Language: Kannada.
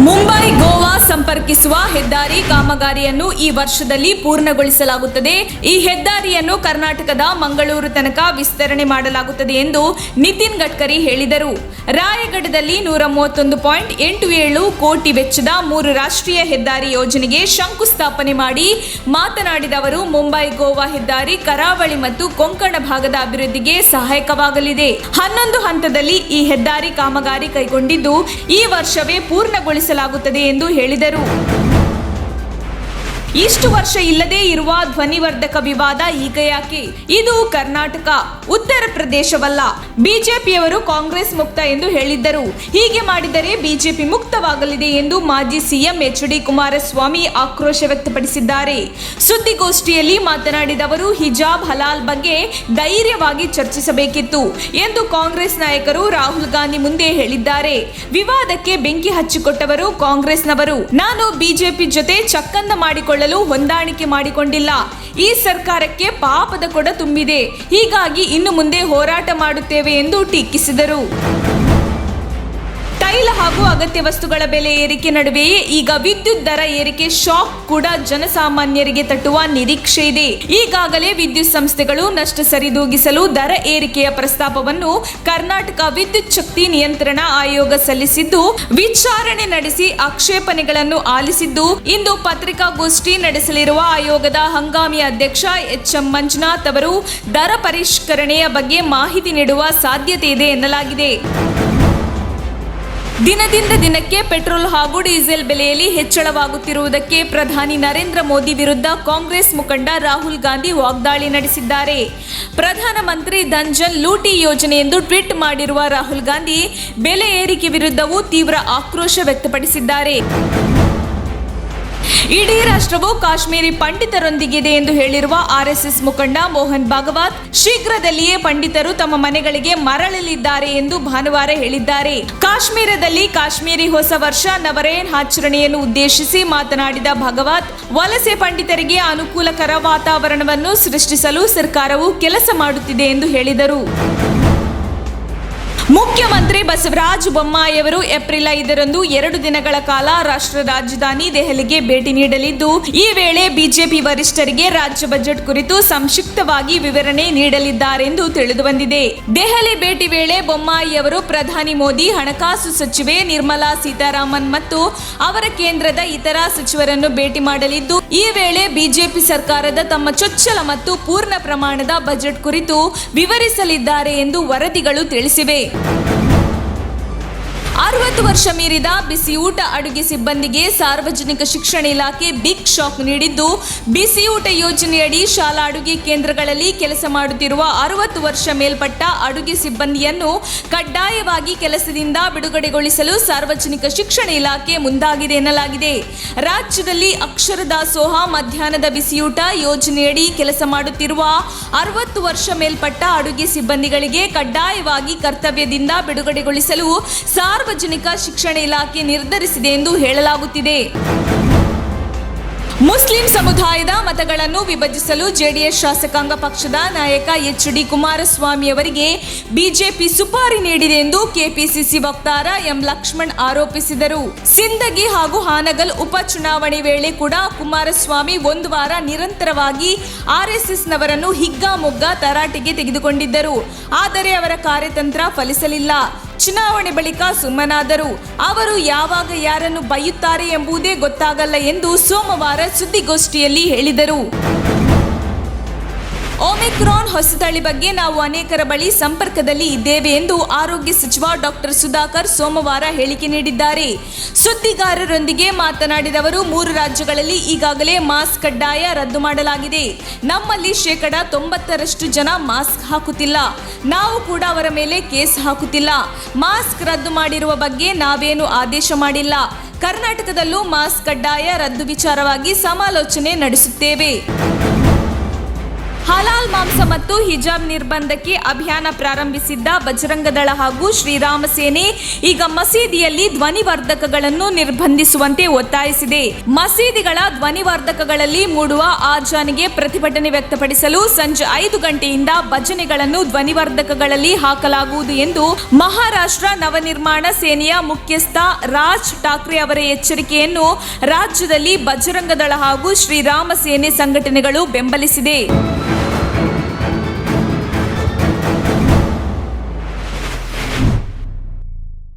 ಮುಂಬೈ ಗೋವಾ ಸಂಪರ್ಕಿಸುವ ಹೆದ್ದಾರಿ ಕಾಮಗಾರಿಯನ್ನು ಈ ವರ್ಷದಲ್ಲಿ ಪೂರ್ಣಗೊಳಿಸಲಾಗುತ್ತದೆ. ಈ ಹೆದ್ದಾರಿಯನ್ನು ಕರ್ನಾಟಕದ ಮಂಗಳೂರು ತನಕ ವಿಸ್ತರಣೆ ಮಾಡಲಾಗುತ್ತದೆ ಎಂದು ನಿತಿನ್ ಗಡ್ಕರಿ ಹೇಳಿದರು. ರಾಯಗಢದಲ್ಲಿ 131.87 ಕೋಟಿ ವೆಚ್ಚದ 3 ರಾಷ್ಟ್ರೀಯ ಹೆದ್ದಾರಿ ಯೋಜನೆಗೆ ಶಂಕುಸ್ಥಾಪನೆ ಮಾಡಿ ಮಾತನಾಡಿದ ಅವರು, ಮುಂಬೈ ಗೋವಾ ಹೆದ್ದಾರಿ ಕರಾವಳಿ ಮತ್ತು ಕೊಂಕಣ ಭಾಗದ ಅಭಿವೃದ್ಧಿಗೆ ಸಹಾಯಕವಾಗಲಿದೆ. 11 ಹಂತದಲ್ಲಿ ಈ ಹೆದ್ದಾರಿ ಕಾಮಗಾರಿ ಕೈಗೊಂಡಿದ್ದು ಈ ವರ್ಷವೇ ಪೂರ್ಣಗೊಳಿಸಲಾಗುತ್ತದೆ ಎಂದು ಹೇಳಿದರು. ಇಷ್ಟು ವರ್ಷ ಇಲ್ಲದೇ ಇರುವ ಧ್ವನಿವರ್ಧಕ ವಿವಾದ ಈಗ ಯಾಕೆ? ಇದು ಕರ್ನಾಟಕ, ಉತ್ತರ ಪ್ರದೇಶವಲ್ಲ. ಬಿಜೆಪಿಯವರು ಕಾಂಗ್ರೆಸ್ ಮುಕ್ತ ಎಂದು ಹೇಳಿದ್ದರು. ಹೀಗೆ ಮಾಡಿದರೆ ಬಿಜೆಪಿ ಮುಕ್ತವಾಗಲಿದೆ ಎಂದು ಮಾಜಿ ಸಿಎಂ ಎಚ್.ಡಿ. ಕುಮಾರಸ್ವಾಮಿ ಆಕ್ರೋಶ ವ್ಯಕ್ತಪಡಿಸಿದ್ದಾರೆ. ಸುದ್ದಿಗೋಷ್ಠಿಯಲ್ಲಿ ಮಾತನಾಡಿದ ಅವರು, ಹಿಜಾಬ್ ಹಲಾಲ್ ಬಗ್ಗೆ ಧೈರ್ಯವಾಗಿ ಚರ್ಚಿಸಬೇಕಿತ್ತು ಎಂದು ಕಾಂಗ್ರೆಸ್ ನಾಯಕರು ರಾಹುಲ್ ಗಾಂಧಿ ಮುಂದೆ ಹೇಳಿದ್ದಾರೆ. ವಿವಾದಕ್ಕೆ ಬೆಂಕಿ ಹಚ್ಚಿಕೊಟ್ಟವರು ಕಾಂಗ್ರೆಸ್ನವರು. ನಾನು ಬಿಜೆಪಿ ಜೊತೆ ಚಕ್ಕಂದ ಮಾಡಿಕೊಳ್ಳಲು ಹೊಂದಾಣಿಕೆ ಮಾಡಿಕೊಂಡಿಲ್ಲ. ಈ ಸರ್ಕಾರಕ್ಕೆ ಪಾಪದ ಕೊಡ ತುಂಬಿದೆ. ಹೀಗಾಗಿ ಇನ್ನು ಮುಂದೆ ಹೋರಾಟ ಮಾಡುತ್ತೇವೆ ಎಂದು ಟೀಕಿಸಿದರು. ತೈಲ ಹಾಗೂ ಅಗತ್ಯ ವಸ್ತುಗಳ ಬೆಲೆ ಏರಿಕೆ ನಡುವೆಯೇ ಈಗ ವಿದ್ಯುತ್ ದರ ಏರಿಕೆ ಶಾಕ್ ಕೂಡ ಜನಸಾಮಾನ್ಯರಿಗೆ ತಟ್ಟುವ ನಿರೀಕ್ಷೆ ಇದೆ. ಈಗಾಗಲೇ ವಿದ್ಯುತ್ ಸಂಸ್ಥೆಗಳು ನಷ್ಟ ಸರಿದೂಗಿಸಲು ದರ ಏರಿಕೆಯ ಪ್ರಸ್ತಾಪವನ್ನು ಕರ್ನಾಟಕ ವಿದ್ಯುತ್ ಶಕ್ತಿ ನಿಯಂತ್ರಣ ಆಯೋಗ ಸಲ್ಲಿಸಿದ್ದು, ವಿಚಾರಣೆ ನಡೆಸಿ ಆಕ್ಷೇಪಣೆಗಳನ್ನು ಆಲಿಸಿದ್ದು, ಇಂದು ಪತ್ರಿಕಾಗೋಷ್ಠಿ ನಡೆಸಲಿರುವ ಆಯೋಗದ ಹಂಗಾಮಿ ಅಧ್ಯಕ್ಷ ಎಚ್.ಎಂ. ಮಂಜುನಾಥ್ ಅವರು ದರ ಪರಿಷ್ಕರಣೆಯ ಬಗ್ಗೆ ಮಾಹಿತಿ ನೀಡುವ ಸಾಧ್ಯತೆ ಇದೆ ಎನ್ನಲಾಗಿದೆ. ದಿನದಿಂದ ದಿನಕ್ಕೆ ಪೆಟ್ರೋಲ್ ಹಾಗೂ ಡೀಸೆಲ್ ಬೆಲೆಯಲ್ಲಿ ಹೆಚ್ಚಳವಾಗುತ್ತಿರುವುದಕ್ಕೆ ಪ್ರಧಾನಿ ನರೇಂದ್ರ ಮೋದಿ ವಿರುದ್ಧ ಕಾಂಗ್ರೆಸ್ ಮುಖಂಡ ರಾಹುಲ್ ಗಾಂಧಿ ವಾಗ್ದಾಳಿ ನಡೆಸಿದ್ದಾರೆ. ಪ್ರಧಾನಮಂತ್ರಿ ಧನ್ ಲೂಟಿ ಯೋಜನೆ ಎಂದು ಟ್ವೀಟ್ ಮಾಡಿರುವ ರಾಹುಲ್ ಗಾಂಧಿ ಬೆಲೆ ಏರಿಕೆ ವಿರುದ್ಧವೂ ತೀವ್ರ ಆಕ್ರೋಶ ವ್ಯಕ್ತಪಡಿಸಿದ್ದಾರೆ. ಇಡೀ ರಾಷ್ಟ್ರವು ಕಾಶ್ಮೀರಿ ಪಂಡಿತರೊಂದಿಗಿದೆ ಎಂದು ಹೇಳಿರುವ ಆರ್ಎಸ್ಎಸ್ ಮುಖಂಡ ಮೋಹನ್ ಭಾಗವತ್, ಶೀಘ್ರದಲ್ಲಿಯೇ ಪಂಡಿತರು ತಮ್ಮ ಮನೆಗಳಿಗೆ ಮರಳಲಿದ್ದಾರೆ ಎಂದು ಭಾನುವಾರ ಹೇಳಿದ್ದಾರೆ. ಕಾಶ್ಮೀರದಲ್ಲಿ ಕಾಶ್ಮೀರಿ ಹೊಸ ವರ್ಷ ನವರೇನ್ ಆಚರಣೆಯನ್ನು ಉದ್ದೇಶಿಸಿ ಮಾತನಾಡಿದ ಭಾಗವತ್, ವಲಸೆ ಪಂಡಿತರಿಗೆ ಅನುಕೂಲಕರ ವಾತಾವರಣವನ್ನು ಸೃಷ್ಟಿಸಲು ಸರ್ಕಾರವು ಕೆಲಸ ಮಾಡುತ್ತಿದೆ ಎಂದು ಹೇಳಿದರು. ಮುಖ್ಯಮಂತ್ರಿ ಬಸವರಾಜ ಬೊಮ್ಮಾಯಿಯವರು ಏಪ್ರಿಲ್ 5ರಂದು 2 ದಿನಗಳ ಕಾಲ ರಾಷ್ಟ್ರ ರಾಜಧಾನಿ ದೆಹಲಿಗೆ ಭೇಟಿ ನೀಡಲಿದ್ದು, ಈ ವೇಳೆ ಬಿಜೆಪಿ ವರಿಷ್ಠರಿಗೆ ರಾಜ್ಯ ಬಜೆಟ್ ಕುರಿತು ಸಂಕ್ಷಿಪ್ತವಾಗಿ ವಿವರಣೆ ನೀಡಲಿದ್ದಾರೆಂದು ತಿಳಿದುಬಂದಿದೆ. ದೆಹಲಿ ಭೇಟಿ ವೇಳೆ ಬೊಮ್ಮಾಯಿಯವರು ಪ್ರಧಾನಿ ಮೋದಿ, ಹಣಕಾಸು ಸಚಿವೆ ನಿರ್ಮಲಾ ಸೀತಾರಾಮನ್ ಮತ್ತು ಅವರ ಕೇಂದ್ರದ ಇತರ ಸಚಿವರನ್ನು ಭೇಟಿ ಮಾಡಲಿದ್ದು, ಈ ವೇಳೆ ಬಿಜೆಪಿ ಸರ್ಕಾರದ ತಮ್ಮ ಚೊಚ್ಚಲ ಮತ್ತು ಪೂರ್ಣ ಪ್ರಮಾಣದ ಬಜೆಟ್ ಕುರಿತು ವಿವರಿಸಲಿದ್ದಾರೆ ಎಂದು ವರದಿಗಳು ತಿಳಿಸಿವೆ. 60 ವರ್ಷ ಮೀರಿದ ಬಿಸಿಯೂಟ ಅಡುಗೆ ಸಿಬ್ಬಂದಿಗೆ ಸಾರ್ವಜನಿಕ ಶಿಕ್ಷಣ ಇಲಾಖೆ ಬಿಗ್ ಶಾಕ್ ನೀಡಿದ್ದು, ಬಿಸಿಯೂಟ ಯೋಜನೆಯಡಿ ಶಾಲಾ ಅಡುಗೆ ಕೇಂದ್ರಗಳಲ್ಲಿ ಕೆಲಸ ಮಾಡುತ್ತಿರುವ 60 ವರ್ಷ ಮೇಲ್ಪಟ್ಟ ಅಡುಗೆ ಸಿಬ್ಬಂದಿಯನ್ನು ಕಡ್ಡಾಯವಾಗಿ ಕೆಲಸದಿಂದ ಬಿಡುಗಡೆಗೊಳಿಸಲು ಸಾರ್ವಜನಿಕ ಶಿಕ್ಷಣ ಇಲಾಖೆ ಮುಂದಾಗಿದೆ ಎನ್ನಲಾಗಿದೆ. ರಾಜ್ಯದಲ್ಲಿ ಅಕ್ಷರ ದಾಸೋಹ ಮಧ್ಯಾಹ್ನದ ಬಿಸಿಯೂಟ ಯೋಜನೆಯಡಿ ಕೆಲಸ ಮಾಡುತ್ತಿರುವ 60 ವರ್ಷ ಮೇಲ್ಪಟ್ಟ ಅಡುಗೆ ಸಿಬ್ಬಂದಿಗಳಿಗೆ ಕಡ್ಡಾಯವಾಗಿ ಕರ್ತವ್ಯದಿಂದ ಬಿಡುಗಡೆಗೊಳಿಸಲು ಸಾರ್ವಜನಿಕ ಶಿಕ್ಷಣ ಇಲಾಖೆ ನಿರ್ಧರಿಸಿದೆ ಎಂದು ಹೇಳಲಾಗುತ್ತಿದೆ. ಮುಸ್ಲಿಂ ಸಮುದಾಯದ ಮತಗಳನ್ನು ವಿಭಜಿಸಲು ಜೆಡಿಎಸ್ ಶಾಸಕಾಂಗ ಪಕ್ಷದ ನಾಯಕ ಎಚ್.ಡಿ. ಕುಮಾರಸ್ವಾಮಿ ಅವರಿಗೆ ಬಿಜೆಪಿ ಸುಪಾರಿ ನೀಡಿದೆ ಎಂದು ಕೆಪಿಸಿಸಿ ವಕ್ತಾರ ಎಂ. ಲಕ್ಷ್ಮಣ್ ಆರೋಪಿಸಿದರು. ಸಿಂದಗಿ ಹಾಗೂ ಹಾನಗಲ್ ಉಪಚುನಾವಣೆ ವೇಳೆ ಕೂಡ ಕುಮಾರಸ್ವಾಮಿ 1 ವಾರ ನಿರಂತರವಾಗಿ ಆರ್ಎಸ್ಎಸ್ನವರನ್ನು ಹಿಗ್ಗಾಮುಗ್ಗ ತರಾಟೆಗೆ ತೆಗೆದುಕೊಂಡಿದ್ದರು. ಆದರೆ ಅವರ ಕಾರ್ಯತಂತ್ರ ಫಲಿಸಲಿಲ್ಲ. ಚುನಾವಣೆ ಬಳಿಕ ಸುಮ್ಮನಾದರು. ಅವರು ಯಾವಾಗ ಯಾರನ್ನು ಬೈಯುತ್ತಾರೆ ಎಂಬುದೇ ಗೊತ್ತಾಗಲ್ಲ ಎಂದು ಸೋಮವಾರ ಸುದ್ದಿಗೋಷ್ಠಿಯಲ್ಲಿ ಹೇಳಿದರು. ಒಮಿಕ್ರಾನ್ ಹೊಸತಳಿ ಬಗ್ಗೆ ನಾವು ಅನೇಕರ ಬಳಿ ಸಂಪರ್ಕದಲ್ಲಿ ಇದ್ದೇವೆ ಎಂದು ಆರೋಗ್ಯ ಸಚಿವ ಡಾಕ್ಟರ್ ಸುಧಾಕರ್ ಸೋಮವಾರ ಹೇಳಿಕೆ ನೀಡಿದ್ದಾರೆ. ಸುದ್ದಿಗಾರರೊಂದಿಗೆ ಮಾತನಾಡಿದ ಅವರು, 3 ರಾಜ್ಯಗಳಲ್ಲಿ ಈಗಾಗಲೇ ಮಾಸ್ಕ್ ಕಡ್ಡಾಯ ರದ್ದು ಮಾಡಲಾಗಿದೆ. ನಮ್ಮಲ್ಲಿ 90% ಜನ ಮಾಸ್ಕ್ ಹಾಕುತ್ತಿಲ್ಲ. ನಾವು ಕೂಡ ಅವರ ಮೇಲೆ ಕೇಸ್ ಹಾಕುತ್ತಿಲ್ಲ. ಮಾಸ್ಕ್ ರದ್ದು ಮಾಡಿರುವ ಬಗ್ಗೆ ನಾವೇನು ಆದೇಶ ಮಾಡಿಲ್ಲ. ಕರ್ನಾಟಕದಲ್ಲೂ ಮಾಸ್ಕ್ ಕಡ್ಡಾಯ ರದ್ದು ವಿಚಾರವಾಗಿ ಸಮಾಲೋಚನೆ ನಡೆಸುತ್ತೇವೆ. ಹಲಾಲ್ ಮಾಂಸ ಮತ್ತು ಹಿಜಾಬ್ ನಿರ್ಬಂಧಕ್ಕೆ ಅಭಿಯಾನ ಪ್ರಾರಂಭಿಸಿದ್ದ ಬಜರಂಗದಳ ಹಾಗೂ ಶ್ರೀರಾಮ ಸೇನೆ ಈಗ ಮಸೀದಿಯಲ್ಲಿ ಧ್ವನಿವರ್ಧಕಗಳನ್ನು ನಿರ್ಬಂಧಿಸುವಂತೆ ಒತ್ತಾಯಿಸಿದೆ. ಮಸೀದಿಗಳ ಧ್ವನಿವರ್ಧಕಗಳಲ್ಲಿ ಮೂಡುವ ಆಜಾನ್ಗೆ ಪ್ರತಿಭಟನೆ ವ್ಯಕ್ತಪಡಿಸಲು ಸಂಜೆ 5 ಗಂಟೆಯಿಂದ ಭಜನೆಗಳನ್ನು ಧ್ವನಿವರ್ಧಕಗಳಲ್ಲಿ ಹಾಕಲಾಗುವುದು ಎಂದು ಮಹಾರಾಷ್ಟ್ರ ನವನಿರ್ಮಾಣ ಸೇನೆಯ ಮುಖ್ಯಸ್ಥ ರಾಜ್ ಠಾಕ್ರೆ ಅವರ ಎಚ್ಚರಿಕೆಯನ್ನು ರಾಜ್ಯದಲ್ಲಿ ಬಜರಂಗದಳ ಹಾಗೂ ಶ್ರೀರಾಮ ಸೇನೆ ಸಂಘಟನೆಗಳು ಬೆಂಬಲಿಸಿದೆ.